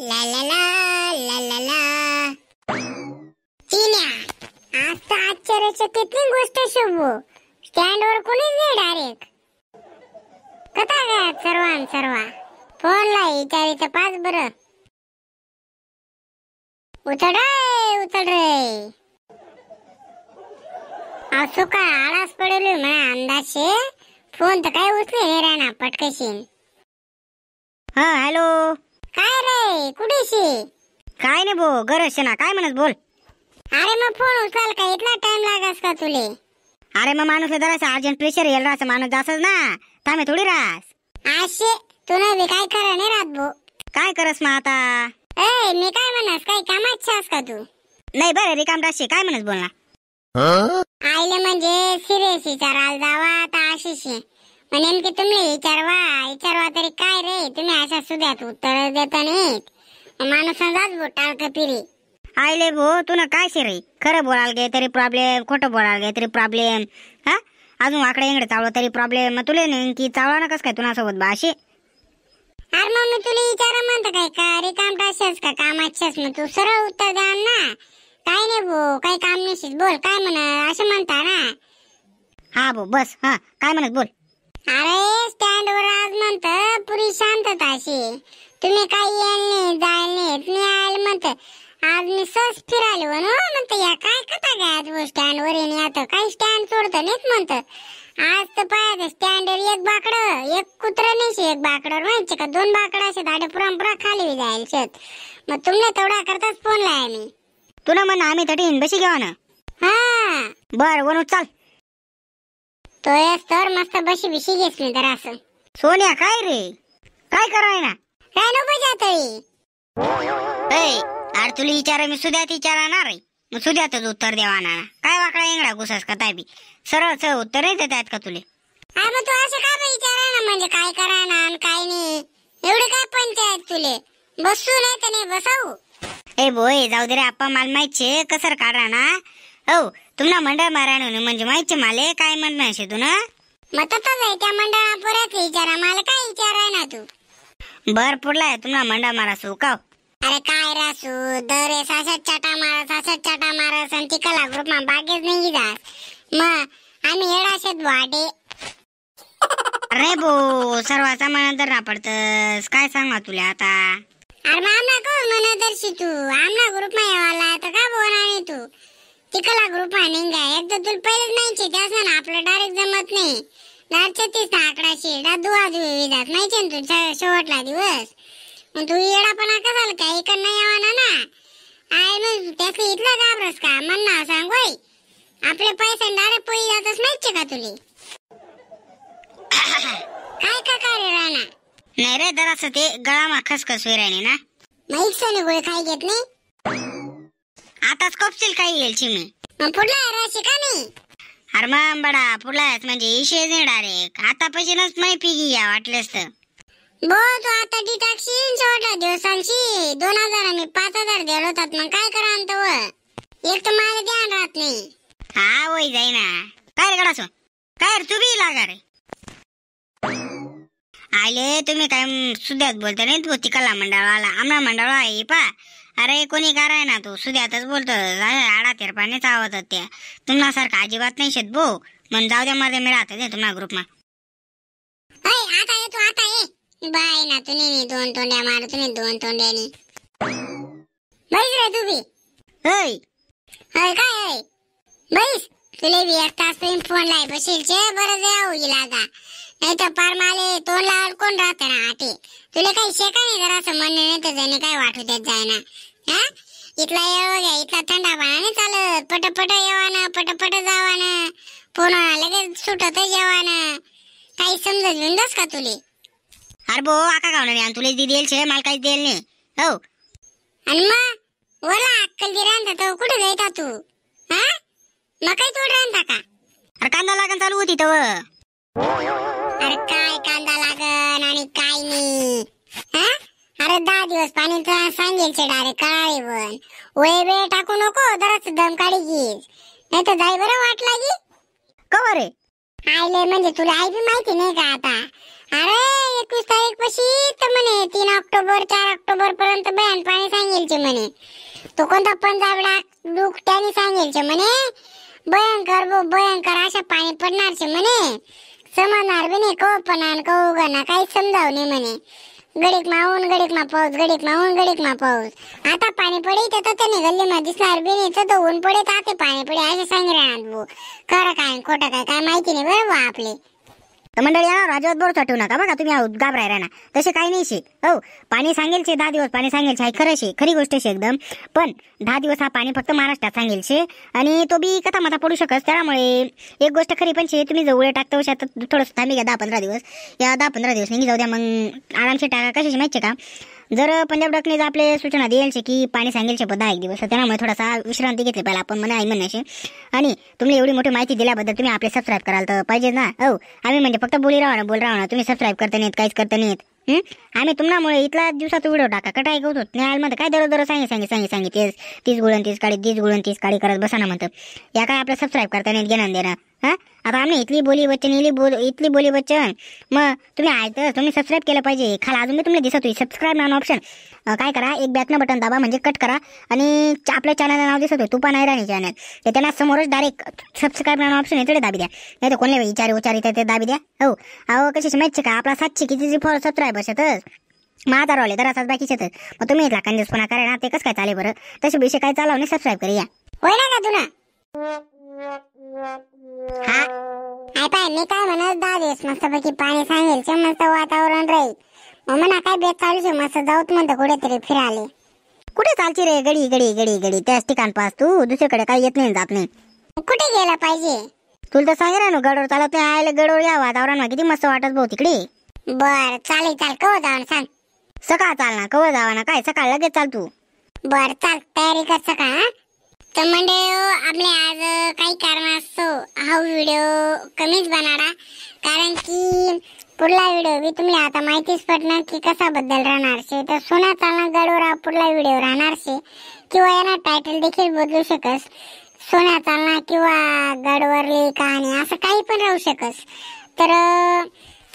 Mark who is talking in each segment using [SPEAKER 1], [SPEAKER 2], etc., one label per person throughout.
[SPEAKER 1] ला ला ला ला ला ला चिन्या आज तर आश्चर्यचकित गोष्ट शुभो स्टँड वर कोणीच नाही डायरेक्ट कथा गया सर्वा फोन लाई विचारित पाच बर उचल रे असो का आळस पडलो म्हणा अंदाजे फोन तर काय उचले नाही राहणार पटकशीन।
[SPEAKER 2] हा हॅलो
[SPEAKER 1] काय रे कुठेशी
[SPEAKER 2] काय नाही भो गरज ना काय म्हणत बोल।
[SPEAKER 1] अरे मग फोन उचल का इतना टाइम लागस का तुले।
[SPEAKER 2] अरे मग माणूस जरासा अर्जंट प्रेशर येईल राहस माणूस जासच ना थांबे थोडी राहस
[SPEAKER 1] आशे तुला बी काय करा नाही राहत भो
[SPEAKER 2] काय करस मग आता।
[SPEAKER 1] ए मी काय म्हणस काय कामात छास का तू
[SPEAKER 2] नाही बरं रिकाम राशी काय म्हणस बोल ना।
[SPEAKER 1] आईले म्हणजे सिरियस विचारायला जावा आता आशिषी मग नेमकी तुम्ही विचारवा तरी काय रे तुम्ही अशा सुद्यात उत्तर देता नाहीत माणूस जात भो टाळक पिरी।
[SPEAKER 2] आईले भो तू ना काय शे रे खरं बोलायला गे तरी प्रॉब्लेम खोटं बोलायला गे तरी प्रॉब्लेम हा अजून वाकडे इंगडे चावलं तरी प्रॉब्लेम मग तुले नेमकी चावला ना कस काय तुला सोबत बाशी।
[SPEAKER 1] अरे मग मी तुला विचारा म्हणतो काय का रिकाम टाशस का कामाच्यास मग तू सरळ उत्तर द्या ना काय नाही भो काही काम नसेल बोल काय म्हणा असं म्हणता ना।
[SPEAKER 2] हा भो बस हा काय म्हणत बोल।
[SPEAKER 1] अरे स्टँड वर आज म्हणत पुरी शांतता अशी तुम्ही काही येईल नाही आयल म्हणत आज मी सहज फिरायलो म्हणत या काय कथा काय स्टँड वर येणे आता काही स्टँड सोडतं नाहीत म्हणत आज तर पाहायचं स्टँड वर एक बाकड एक कुत्र नाही एक बाकडवर व्हायचे का दोन बाकड असे दाडे पुरा खाली जाईल शेत मग तुमने तेवढा करताच फोन लाय मी
[SPEAKER 2] तुला म्हण आम्ही तटीन बशी घेऊ ना।
[SPEAKER 1] हा
[SPEAKER 2] बर वनू चाल
[SPEAKER 1] तो तर मस्त बशी बिशी घेतली तर असं
[SPEAKER 2] सोनिया काय रे काय कराय ना
[SPEAKER 1] काय नको जातोय
[SPEAKER 2] अरे तुला विचारा मी सुद्यात विचारणार रे मग सुद्यातच उत्तर देवाना काय वाकडा इंगडा घुसस का ताबी सरळ उत्तर नाही देत का तुले।
[SPEAKER 1] हा मग तू असं काय विचारा ना म्हणजे काय करा ना काय नाही एवढे काय पंचायत तुले बसू नाही तर नाही बसाऊ।
[SPEAKER 2] ए बोय जाऊ दे रे आप्पा मला माहिती कसर काढा ना हो तुम्हाला मंडळ मारायला म्हणजे माहिती माले काय म्हणणं शे तू ना
[SPEAKER 1] मग तसंच आहे त्या मंडळा पुऱ्याच विचारा मला काय विचाराय ना तू
[SPEAKER 2] बर पुढलाय तुम्हाला मंडळ मारासू का
[SPEAKER 1] अरे काय रासू दरे सासत चाटा मारस आणि तिकला ग्रुप मा बागेच नाही जात मग आम्ही येडाशेत वाटे
[SPEAKER 2] अरे बो सर्वाचा मनात ना पडतस काय सांगा तुला आता।
[SPEAKER 1] अरे आमना कोण म्हणा दर्शी तू आमना ग्रुप मा यावाला तर का बोला नाही तू तिकला ग्रुप मा निघा एकदा तुला पहिलेच माहिती त्यास ना आपलं डायरेक्ट जमत नाही 36 आकडाशी दुआ विधात माहिती ना तू शेवटला दिवस मग तू येडापणा कसाल काय इकडनं यावाना ना आय मग त्याचं इथलं घाबरस का म्हणणं सांग होय आपले पैसे डायरेक्ट पोई जातच माहिती का तुले काय का रे राणा
[SPEAKER 2] नाही रे जरासं ते गळामा खसखस विराणी ना
[SPEAKER 1] मग इकसाने गोळी खाई घेत नाही
[SPEAKER 2] आताच कपशील काही येलची मी
[SPEAKER 1] मग पुढला राशी का नाही।
[SPEAKER 2] अरे मग बडा पुढलाच म्हणजे इशे नाही डायरेक्ट आता पैसेनच नाही पिगी या वाटलेस तर
[SPEAKER 1] बो तू आता डिटॅक्शीन शेवटला दिवसांची 2000 मी 5000 दिलो होतात मग काय करा अंत एक तर मला ध्यान राहत नाही।
[SPEAKER 2] हा वय जाई ना काय रे गडासो काय रे तू बी लागा रे आले तुम्ही काय सुद्यात बोलता नाही तू तिकला मंडळाला आमना मंडळ आहे पा अरे कोणी कराय ना तू सुद्यातच बोलतो आडा तेरपानेच आवडत त्या तुम्हाला सारखं अजिबात नाही शेत भो मग जाऊ द्या मध्ये मी राहते तुम्हाला ग्रुप मा
[SPEAKER 1] आता ये बाय ना तुम्ही दोन तोंड्या मार तुम्ही दोन तोंड्यानी बैस रे तू बी
[SPEAKER 2] होय
[SPEAKER 1] काय बैस तुले बी एक तास फोन लाई बसेल बरं जाऊ इलागा नाही तर पार माले तोंड लावून कोण राहते ना आटे तुला काही शेका नाही जरा असं म्हणणं नाही तर त्याने काय वाटू देत जाय ना हा इथला येऊ घ्या इथला थंडा पाण्याने चालत पटपट येवाना पटपट जावाना फोन लगेच सुटत जेवाना काही समजत बिंदस का तुले।
[SPEAKER 2] अरे बो आका गावना नाही तुला दी देईल छे मला काही देईल नाही हो
[SPEAKER 1] आणि मग वला अक्कल दि रांधा तो कुठे जायता तू हा मग काही तोड रांधा का
[SPEAKER 2] अरे कांदा लागण चालू होती तव
[SPEAKER 1] अरे काय कांदा लागन आणि काय नाही हा अरे 10 दिवस पाणी तुला सांगेल छे डायरेक्ट काळे बन वय बे टाकू नको जराच दम काढी घे नाही तर जाई बरं वाट लागी
[SPEAKER 2] कवर रे
[SPEAKER 1] आईले म्हणजे तुला आई बी माहिती नाही का आता? अरे 21 तारीख पाशी तर म्हणे 3 ऑक्टोबर 4 ऑक्टोबर पर्यंत बयान पाणी सांगेलचे म्हणे. तो कोणता पंजाबला दुख त्याने सांगेलचे म्हणे. भयंकर भयंकर अशा पाणी पडणारचे म्हणे. समजणार बी नाही कव पणा कव उगना काही समजाव नाही म्हणे. गडीक माऊन गडीक मा पाऊस गडीक माऊन गडीक मा पाऊस. आता पाणी पडे तर त्याने गल्ली मध्ये दिसणार बी नाही तर ऊन पडे तर आता पाणी पडे असे सांगे राहणार भाऊ. खरं काय खोटं काय माहिती नाही बरं भाऊ आपले.
[SPEAKER 2] तर मंडळी अजिबात बोर ठेवू नका बघा तुम्ही घाबराय राहणार तसे काही नाही शे. हो पाणी सांगेल शे 10 दिवस पाणी सांगेल शे खरं शे खरी गोष्ट शे एकदम. पण 10 दिवस हा पाणी फक्त महाराष्ट्रात सांगेल शे आणि तो बी कथा मता पडू शकत. त्यामुळे एक गोष्ट खरी पण शे तुम्ही जवळ टाकता शेतात थोडंसं थांबी घ्या 10-15 दिवस. या 10-15 दिवस निघी जाऊ द्या मग आरामशी टाका. कशाची माहिती का जर पंजाब डॉकने आपले सूचना देईल शे की पाणी सांगेल शे 10 दिवस त्यामुळे थोडासा विश्रांती घेतली पाहिजे आपण म्हणा आई म्हणण्याशी. आणि तुम्ही एवढी मोठी माहिती दिल्याबद्दल तुम्ही आपले सबस्क्राईब कराल तर पाहिजे ना. हो आम्ही म्हणजे फक्त बोल राहा ना तुम्ही सबस्क्राईब करता नाहीत काहीच करता नाहीत. आम्ही तुम्हामुळे इथला दिवसाचा व्हिडिओ टाका कटाई गवतो न्यायालमध्ये काय दररोज सांगे तेच 30 गुळण 30 काळी करत बसा ना म्हणतं. या काय आपलं सबस्क्राईब करता नाहीत घेणं देणं. हा आता आम्ही इथली बोली वचन इथली बोली वचन मग तुम्ही आहे तर तुम्ही सबस्क्राईब केलं पाहिजे. खाला अजून मी तुम्हाला दिसत होई सबस्क्राईब नाव ऑप्शन काय करा एक बॅकनं बटन दाबा म्हणजे कट करा आणि आपल्या चॅनलचं नाव दिसत होय तुपा नाही राणी चॅनल तर त्यांना समोरच डायरेक्ट सबस्क्राईब नाव ऑप्शन आहे तिथे दाबी द्या. नाही तर कोणी विचारी ते दाबी द्या. हो अहो कशाची माहिती का आपला 700 किती फॉर सबस्क्राईब असतच माझा रोले तर असाच बाकीचे तर मग तुम्ही इथला कंजूसपणा करा ना ते कसं काय चालेल बरं. तसे विषय काय चालव नाही सबस्क्राईब करी या
[SPEAKER 1] होय ना का तुला. हा आई पाय मी काय म्हणत 10 दिवस मस्तपैकी पाणी सांगेल मस्त वातावरण राहील. मग म्हणा काय बेत चालूच मस्त जाऊत म्हणतो कुठेतरी फिराले.
[SPEAKER 2] कुठे चालची रे गडी त्याच ठिकाण पास तू दुसरीकडे काही येत नाही जात नाही.
[SPEAKER 1] कुठे गेला पाहिजे
[SPEAKER 2] तुला तर सांगे ना गडोर चालत नाही आयला गडोर या वातावरण किती मस्त वाटत भाऊ तिकडे.
[SPEAKER 1] बर चालेल कवा जाऊन सांग.
[SPEAKER 2] सकाळ चाल ना कवर जावा ना काय सकाळ लगेच चाल तू.
[SPEAKER 1] बर चाल तयारी कर सकाळ. तर म्हणजे आपले आज काही कारणास्तव हा व्हिडिओ कमीच बनाडा कारण की पुढला व्हिडिओ बी तुम्ही आता माहितीच पडणार की कसा बद्दल राहणार शे. तर सोना चालना गडवर पुढला व्हिडिओ राहणार शे किंवा यांना टायटल देखील बदलू शकस. सोन्या चालना किंवा गडवरली कहाणी असं काही पण राहू शकस. तर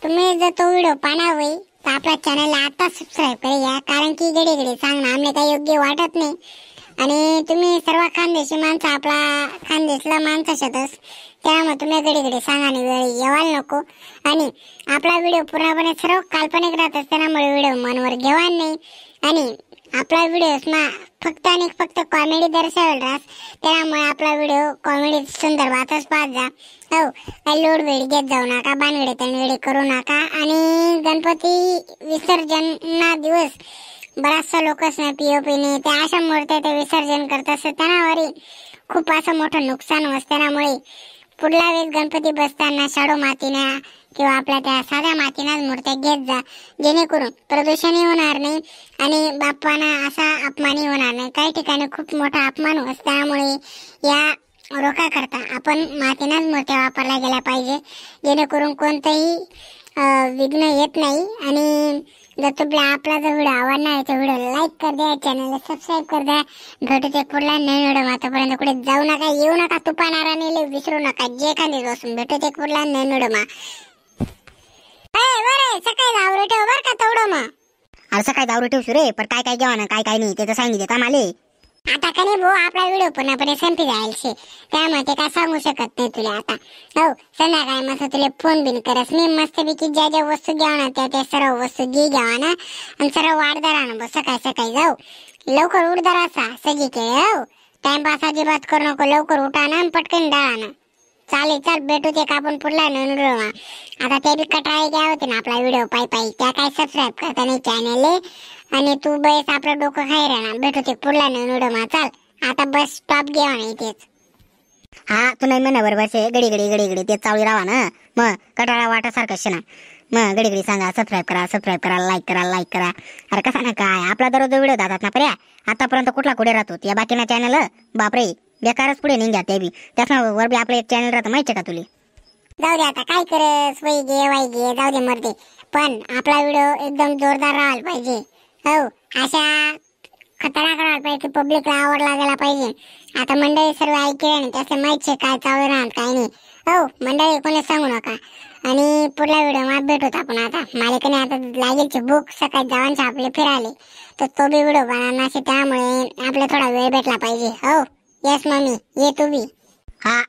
[SPEAKER 1] तुम्ही जर तो व्हिडिओ पाहणार होई तर आपल्या चॅनलला आता सबस्क्राईब करूया कारण की घडी सांगणं आम्हाला काही योग्य वाटत नाही. आणि तुम्ही सर्व खानदेशी माणसं आपला खानदेशला माणसं शेतस त्यामुळे तुम्ही घडी सांगा आणि वेळी येवाल नको. आणि आपला व्हिडिओ पूर्णपणे सर्व काल्पनिक राहत त्यामुळे व्हिडिओ मनवर घेवा नाही. आणि आपला व्हिडिओ फक्त आणि फक्त कॉमेडी दर्शवेल राहस त्यामुळे आपला व्हिडिओ कॉमेडी संदर्भातच पाहत जा. हो काही लोड वेळ घेत जाऊ नका बानगडे तणगडे करू नका. आणि गणपती विसर्जन दिवस बराचसा लोक पीओपीने त्या अशा मूर्त्या ते विसर्जन करत असतात त्यामुळे खूप असं मोठं नुकसान होत. त्यामुळे पुढल्या वेळेस गणपती बसताना शाडू मातीने किंवा आपल्या त्या साध्या मातीनाच मूर्त्या घेत जा जेणेकरून प्रदूषणही होणार नाही आणि बाप्पांना असा अपमानही होणार नाही. काही ठिकाणी खूप मोठा अपमान होत त्यामुळे या रोखाकरता आपण मातीनाच मूर्त्या वापरल्या गेल्या पाहिजे जेणेकरून कोणतंही विघ्न येत नाही. आणि जर तुम्हाला आपला जो व्हिडिओ आवडणार आहे तो व्हिडिओ लाईक कर द्या चॅनलला सबस्क्राईब कर द्या. भेटूचे पुढला नवीन व्हिडिओ आतापर्यंत कुठे जाऊ नका येऊ नका तुपानारा नेले विसरू नका जे खाली बसून भेटूचे पुढला नवीन व्हिडिओ सकाळी दावरे ठेव बर का तेवढं मग.
[SPEAKER 2] अरे सकाळी दावरे ठेवू रे पण काय घ्यावा ना काय नाही ते तर सांगितले का माले.
[SPEAKER 1] आता का नाही भाऊ आपला व्हिडिओ पूर्णपणे संपी जाईल शे त्यामुळे ते काय सांगू शकत नाही तुला आता. हो संध्याकाळी मस्त तुला फोन बिन करस मी मस्तपैकी ज्या ज्या वस्तू घ्यावा ना त्या सर्व वस्तू घ्यावा ना आणि सर्व वाढदार ना सकाळी जाऊ लवकर उठदार असा सगळी केळे. हो टाइमपास अजिबात करू नको लवकर उठा ना पटकन डाळा ना. चालेल चल भेटू ते का आपण पुढला नवीन व्हिडिओ. आता ते बी कटाळे घ्या होते ना आपला व्हिडिओ पायी त्या काय सबस्क्राईब करता नाही चॅनल आणि तू बस आपलं डोकं खाई राहणार. भेटू ते पुढला नवीन व्हिडिओ चाल आता बस स्टॉप घ्या ना इथेच.
[SPEAKER 2] हा तू नाही म्हणा बरोबर घडी ते चावळी राहा ना मग कटाळा वाटासारखं ना मग घडी सांगा सबस्क्राईब करा लाईक करा. अरे कसा ना काय आपला दररोज व्हिडिओ दादात ना पर्या आतापर्यंत कुठला कुठे राहतो या बाकीना चॅनल बापरे बेकारच पुढे निघ्या ते बी त्याच्यावर वर बी आपलं एक चॅनल राहतं माहिती का तुला.
[SPEAKER 1] जाऊ दे आता काय करस वाई घे जाऊ दे मरते पण आपला व्हिडिओ एकदम जोरदार राहायला पाहिजे. हो अशा खतरनाक राहायला पाहिजे पब्लिकला आवडला गेला पाहिजे. आता मंडळी सर्व ऐकले आणि त्याचे माहिती काय चालू राहणार काय नाही हो मंडळी कोणी सांगू नका. आणि पुढल्या व्हिडिओ मध्ये भेटूत आपण. आता मालिकेने आता लागेलची भूक, सकाळी जवानचे आपले फिराले तर तो बी व्हिडिओ बनवणार, त्यामुळे आपल्याला थोडा वेळ भेटला पाहिजे. हो यस मम्मी, ये तू बी.
[SPEAKER 2] हा